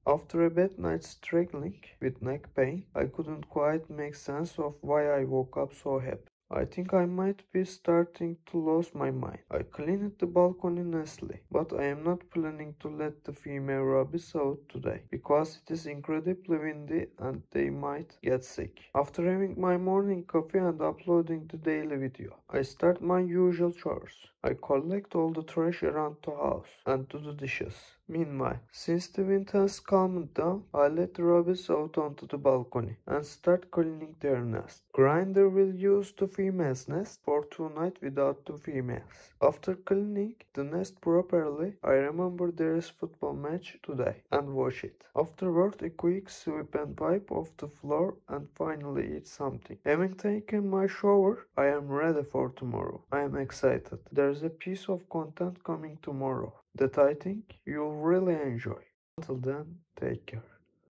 After a bad night struggling with neck pain, I couldn't quite make sense of why I woke up so happy. I think I might be starting to lose my mind. I cleaned the balcony nicely, but I am not planning to let the female rabbits out today, because it is incredibly windy and they might get sick. After having my morning coffee and uploading the daily video, I start my usual chores. I collect all the trash around the house and do the dishes. Meanwhile, since the wind has calmed down, I let the rabbits out onto the balcony and start cleaning their nest. Grinder will use the female's nest for 2 nights without the females. After cleaning the nest properly, I remember there is football match today and watch it. Afterward, a quick sweep and wipe off the floor and finally eat something. Having taken my shower, I am ready for tomorrow. I am excited. There's a piece of content coming tomorrow that I think you'll really enjoy. Until then, take care.